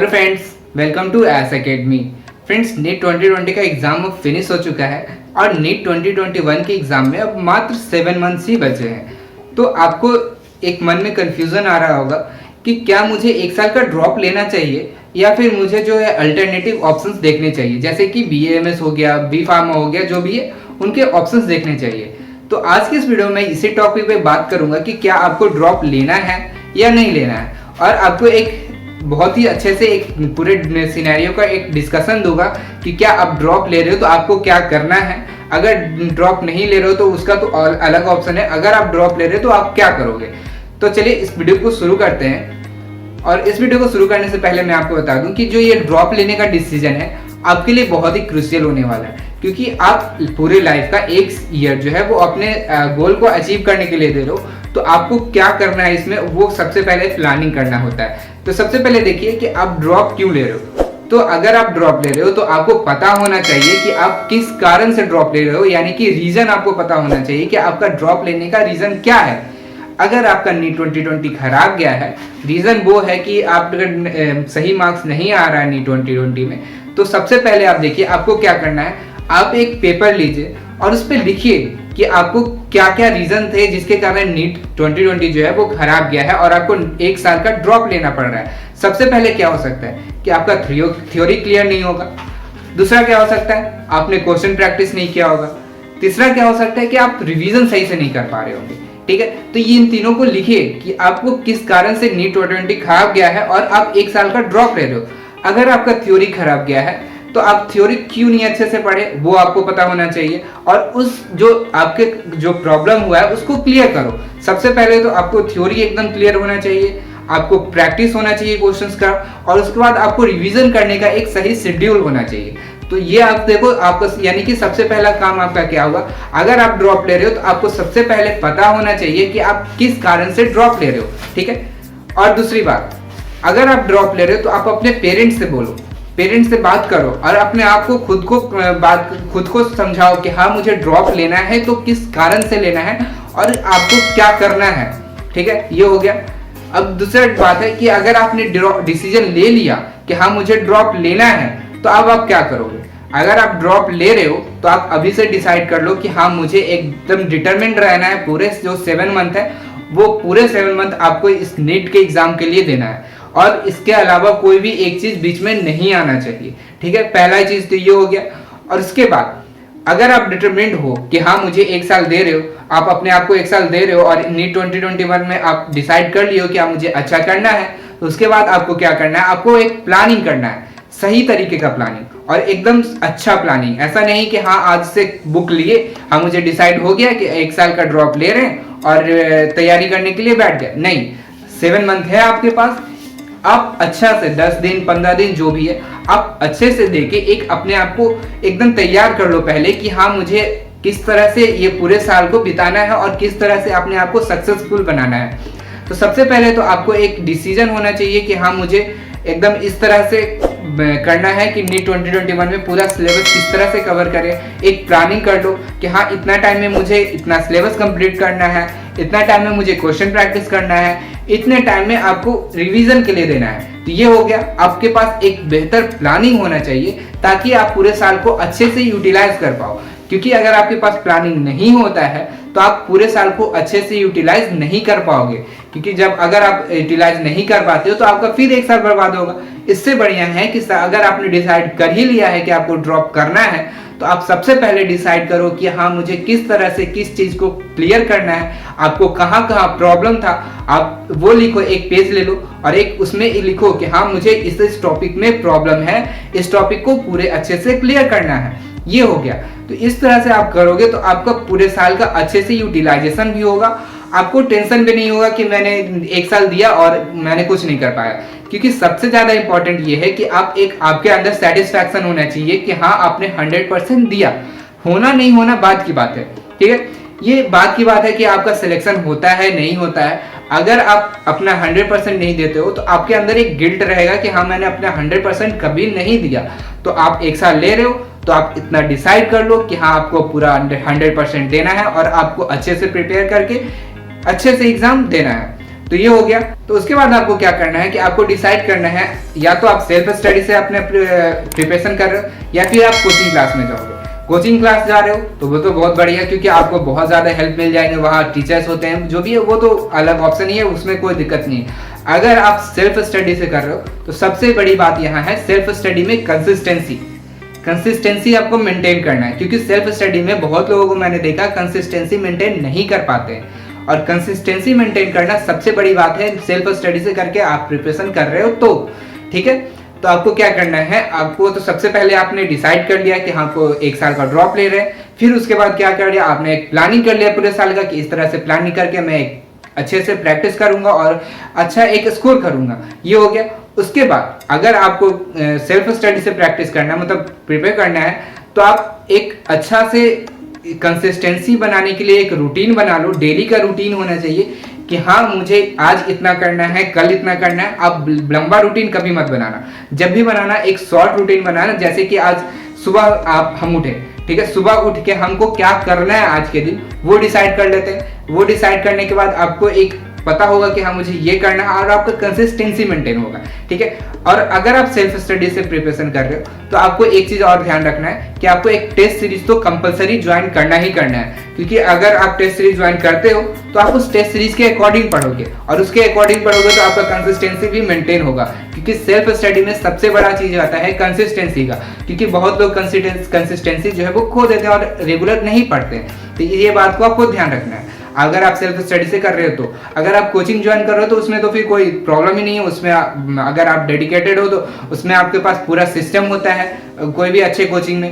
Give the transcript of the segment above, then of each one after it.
Friends, welcome to S academy. Friends, NEET 2020 का exam अब finish हो चुका है और नीट 2021 के एग्जाम में अब मात्र 7 मंथ्स ही बचे हैं। तो आपको एक मन में कंफ्यूजन आ रहा होगा कि क्या मुझे एक साल का ड्रॉप लेना चाहिए या फिर मुझे जो है अल्टरनेटिव ऑप्शंस देखने चाहिए, जैसे कि BAMS हो गया, बी फार्मा हो गया, जो भी है उनके ऑप्शंस देखने चाहिए। तो आज के इस वीडियो में इसी टॉपिक पे बात करूंगा कि क्या आपको ड्रॉप लेना है या नहीं लेना है, और आपको एक बहुत ही अच्छे से एक पूरे सिनेरियो का एक डिस्कशन दूंगा कि क्या आप ड्रॉप ले रहे हो तो आपको क्या करना है, अगर ड्रॉप नहीं ले रहे हो तो उसका तो अलग ऑप्शन है, अगर आप ड्रॉप ले रहे हो तो आप क्या करोगे। तो चलिए इस वीडियो को शुरू करते हैं। और इस वीडियो को शुरू करने से पहले मैं आपको बता दूं कि जो ये ड्रॉप लेने का डिसीजन है आपके लिए बहुत ही क्रूशियल होने वाला है, क्योंकि आप पूरे लाइफ का एक ईयर जो है वो अपने गोल को अचीव करने के लिए दे रहे हो। तो आपको क्या करना है इसमें, वो सबसे पहले प्लानिंग करना होता है। तो सबसे पहले देखिए कि आप ड्रॉप क्यों ले रहे हो। तो अगर आप ड्रॉप ले रहे हो तो आपको पता होना चाहिए कि आप किस कारण से ड्रॉप ले रहे हो, यानी कि रीजन आपको पता होना चाहिए कि आपका ड्रॉप लेने का रीजन क्या है। अगर आपका नीट 2020 खराब गया है, रीजन वो है कि आप सही मार्क्स नहीं आ रहा है नीट 2020 में, तो सबसे पहले आप देखिए आपको क्या करना है। आप एक पेपर लीजिए और उस पर लिखिए कि आपको क्या क्या रीजन थे जिसके कारण नीट 2020 जो है वो खराब गया है और आपको एक साल का ड्रॉप लेना पड़ रहा है। सबसे पहले क्या हो सकता है कि आपका थ्योरी क्लियर नहीं होगा। दूसरा क्या हो सकता है, आपने क्वेश्चन प्रैक्टिस नहीं किया होगा। तीसरा क्या हो सकता है कि आप रिवीजन सही से नहीं कर पा रहे होंगे। ठीक है, तो ये इन तीनों को लिखिए कि आपको किस कारण से नीट 2020 खराब गया है और आप एक साल का ड्रॉप ले रहे हो। अगर आपका थ्योरी खराब गया है तो आप थ्योरी क्यों नहीं अच्छे से पढ़े वो आपको पता होना चाहिए, और उस जो आपके जो प्रॉब्लम हुआ है उसको क्लियर करो। सबसे पहले तो आपको थ्योरी एकदम क्लियर होना चाहिए, आपको प्रैक्टिस होना चाहिए क्वेश्चंस का, और उसके बाद आपको रिवीजन करने का एक सही शेड्यूल होना चाहिए। तो ये आप देखो, आपको यानी कि सबसे पहला काम आपका क्या होगा। अगर आप ड्रॉप ले रहे हो तो आपको सबसे पहले पता होना चाहिए कि आप किस कारण से ड्रॉप ले रहे हो। ठीक है, और दूसरी बात, अगर आप ड्रॉप ले रहे हो तो आप अपने पेरेंट्स से बोलो, पेरेंट्स से बात करो और अपने आप को खुद को समझाओ कि हाँ मुझे ड्रॉप लेना है तो किस कारण से लेना है और आपको क्या करना है। ठीक है, ये हो गया। अब दूसरा बात है कि अगर आपने डिसीजन ले लिया कि हाँ मुझे ड्रॉप लेना है तो अब आप क्या करोगे। अगर आप ड्रॉप ले रहे हो तो आप अभी से डिसाइड कर लो कि हाँ मुझे एकदम डिटरमिन्ड रहना है, पूरे जो 7 मंथ है वो पूरे 7 मंथ आपको इस नीट के एग्जाम के लिए देना है, और इसके अलावा कोई भी एक चीज बीच में नहीं आना चाहिए। ठीक है, पहला चीज तो ये हो गया। और उसके बाद अगर आप डिटरमिन्ड हो कि हाँ मुझे एक साल दे रहे हो, आप अपने आप को एक साल दे रहे हो और नीट 2021 में आप डिसाइड कर लियो कि मुझे अच्छा करना है, तो उसके बाद आपको क्या करना है, आपको एक प्लानिंग करना है, सही तरीके का प्लानिंग और एकदम अच्छा प्लानिंग। ऐसा नहीं कि हाँ आज से बुक लिए, हाँ मुझे डिसाइड हो गया कि एक साल का ड्रॉप ले रहे हैं और तैयारी करने के लिए बैठ गए। नहीं, 7 मंथ है आपके पास, आप अच्छा से 10 दिन 15 दिन जो भी है आप अच्छे से देके एक अपने आप को एकदम तैयार कर लो पहले कि हाँ मुझे किस तरह से ये पूरे साल को बिताना है और किस तरह से अपने आप को सक्सेसफुल बनाना है। तो सबसे पहले तो आपको एक डिसीजन होना चाहिए कि हाँ मुझे एकदम इस तरह से करना है कि नीट 2021 में पूरा सिलेबस किस तरह से कवर करें। एक प्लानिंग कर लो कि हाँ इतना टाइम में मुझे इतना सिलेबस कंप्लीट करना है, इतना टाइम में मुझे क्वेश्चन प्रैक्टिस करना है, इतने टाइम में आपको रिवीजन के लिए देना है। तो ये हो गया, आपके पास एक बेहतर प्लानिंग होना चाहिए ताकि आप पूरे साल को अच्छे से यूटिलाइज कर पाओ। क्योंकि अगर आपके पास प्लानिंग नहीं होता है तो आप पूरे साल को अच्छे से यूटिलाइज नहीं कर पाओगे, क्योंकि जब अगर आप यूटिलाइज नहीं कर पाते हो तो आपका फिर एक साल बर्बाद होगा। इससे बढ़िया है कि अगर आपने डिसाइड कर ही लिया है कि आपको ड्रॉप करना है तो आप सबसे पहले डिसाइड करो कि हाँ मुझे किस तरह से किस चीज को क्लियर करना है, आपको कहाँ कहाँ प्रॉब्लम था, आप वो लिखो, एक पेज ले लो और एक उसमें लिखो कि हाँ मुझे इस टॉपिक में प्रॉब्लम है, इस टॉपिक को पूरे अच्छे से क्लियर करना है। ये हो गया। तो इस तरह से आप करोगे तो आपका पूरे साल का अच्छे से यूटिलाइजेशन भी होगा, आपको टेंशन भी नहीं होगा कि मैंने एक साल दिया और मैंने कुछ नहीं कर पाया। क्योंकि सबसे ज्यादा इंपॉर्टेंट ये है कि आपके अंदर सेटिस्फैक्शन होना चाहिए कि हाँ आपने 100% दिया। होना नहीं होना बात की बात है। ठीक है, ये बात की बात है कि आपका सिलेक्शन होता है नहीं होता है। अगर आप अपना 100% नहीं देते हो तो आपके अंदर एक गिल्ट रहेगा कि हाँ मैंने अपना 100% कभी नहीं दिया। तो आप एक साल ले रहे हो तो आप इतना डिसाइड कर लो कि हाँ आपको पूरा 100% देना है और आपको अच्छे से प्रिपेयर करके अच्छे से एग्जाम देना है। तो ये हो गया। तो उसके बाद आपको क्या करना है कि आपको डिसाइड करना है, या तो आप सेल्फ स्टडी से अपने प्रिपरेशन कर रहे हो या फिर आप कोचिंग क्लास में जाओगे। कोचिंग क्लास जा रहे हो तो वो तो बहुत बढ़िया, क्योंकि आपको बहुत ज़्यादा हेल्प मिल जाएंगे, वहाँ टीचर्स होते हैं, जो भी है वो तो अलग ऑप्शन ही है, उसमें कोई दिक्कत नहीं है। अगर आप सेल्फ स्टडी से कर रहे हो तो सबसे बड़ी बात यहाँ है सेल्फ स्टडी में कंसिस्टेंसी आपको मेंटेन करना है, क्योंकि सेल्फ स्टडी में बहुत लोगों को मैंने देखा कंसिस्टेंसी मेंटेन नहीं कर पाते हैं, और कंसिस्टेंसी मेंटेन करना सबसे बड़ी बात है सेल्फ स्टडी से करके आप प्रिपरेशन कर रहे हो तो। ठीक है, तो आपको क्या करना है, आपको तो सबसे पहले आपने डिसाइड कर लिया कि हाँ को 1 साल का ड्रॉप ले रहे हैं, फिर उसके बाद क्या कर लिया आपने, एक प्लानिंग कर लिया पूरे साल का कि इस तरह से प्लानिंग करके मैं एक अच्छे से प्रैक्टिस करूंगा और अच्छा एक स्कोर करूंगा, ये हो गया। उसके बाद अगर आपको सेल्फ स्टडी से प्रैक्टिस करना है, मतलब प्रिपेयर करना है, तो आप एक अच्छा से कंसिस्टेंसी बनाने के लिए एक रूटीन बना लो। डेली का रूटीन होना चाहिए कि हाँ मुझे आज इतना करना है, कल इतना करना है। आप लंबा रूटीन कभी मत बनाना, जब भी बनाना एक शॉर्ट रूटीन बनाना। जैसे कि आज सुबह हम उठे, ठीक है, सुबह उठ के हमको क्या करना है आज के दिन वो डिसाइड कर लेते हैं। वो डिसाइड करने के बाद आपको एक पता होगा कि हाँ मुझे ये करना है, और आपका कंसिस्टेंसी मेंटेन होगा। ठीक है, और अगर आप सेल्फ स्टडी से प्रिपरेशन कर रहे हो तो आपको एक चीज और ध्यान रखना है कि आपको एक टेस्ट सीरीज तो कंपलसरी ज्वाइन करना ही करना है, क्योंकि अगर आप टेस्ट सीरीज ज्वाइन करते हो तो आप उस टेस्ट सीरीज के अकॉर्डिंग पढ़ोगे, और उसके अकॉर्डिंग पढ़ोगे तो आपका कंसिस्टेंसी भी मेंटेन होगा, क्योंकि सेल्फ स्टडी में सबसे बड़ा चीज आता है कंसिस्टेंसी का, क्योंकि बहुत लोग कंसिस्टेंसी जो है वो खो देते हैं और रेगुलर नहीं पढ़ते हैं। तो ये बात को आपको ध्यान रखना है अगर आप सेल्फ स्टडी से कर रहे हो तो। अगर आप कोचिंग ज्वाइन कर रहे हो तो उसमें तो फिर कोई प्रॉब्लम ही नहीं है, उसमें अगर आप डेडिकेटेड हो तो उसमें आपके पास पूरा सिस्टम होता है कोई भी अच्छे कोचिंग में।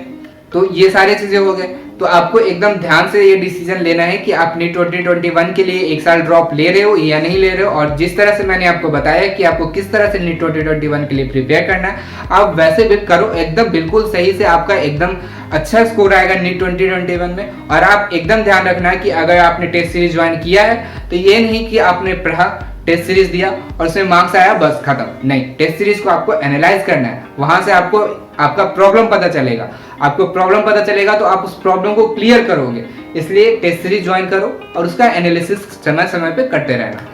तो ये सारी चीजें हो गए, तो आपको एकदम ध्यान से ये डिसीजन लेना है कि आप नीट 2021 के लिए 1 साल ड्रॉप ले रहे हो या नहीं ले रहे हो। और जिस तरह से मैंने आपको बताया कि आपको किस तरह से नीट 2021 के लिए प्रिपेयर करना है, आप वैसे भी करो, एकदम बिल्कुल सही से आपका एकदम अच्छा स्कोर आएगा नीट 2021 में। और आप एकदम ध्यान रखना है कि अगर आपने टेस्ट सीरीज ज्वाइन किया है तो ये नहीं कि आपने पढ़ा, टेस्ट सीरीज दिया और उसमें मार्क्स आया बस खत्म, नहीं, टेस्ट सीरीज को आपको एनालाइज करना है, वहां से आपको आपका प्रॉब्लम पता चलेगा। आपको प्रॉब्लम पता चलेगा तो आप उस प्रॉब्लम को क्लियर करोगे, इसलिए टेस्ट सीरीज ज्वाइन करो और उसका एनालिसिस समय समय पे करते रहना।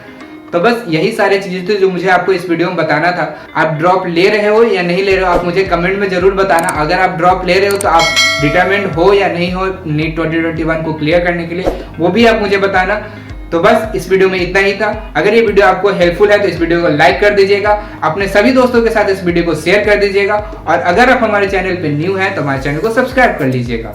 तो बस यही सारी चीजें थी जो मुझे आपको इस वीडियो में बताना था। आप ड्रॉप ले रहे हो या नहीं ले रहे हो आप मुझे कमेंट में जरूर बताना। अगर आप ड्रॉप ले रहे हो तो आप डिटरमिन्ड हो या नहीं हो नीट 2021 को क्लियर करने के लिए, वो भी आप मुझे बताना। तो बस इस वीडियो में इतना ही था। अगर ये वीडियो आपको हेल्पफुल है तो इस वीडियो को लाइक कर दीजिएगा, अपने सभी दोस्तों के साथ इस वीडियो को शेयर कर दीजिएगा, और अगर आप हमारे चैनल पे न्यू हैं तो हमारे चैनल को सब्सक्राइब कर लीजिएगा।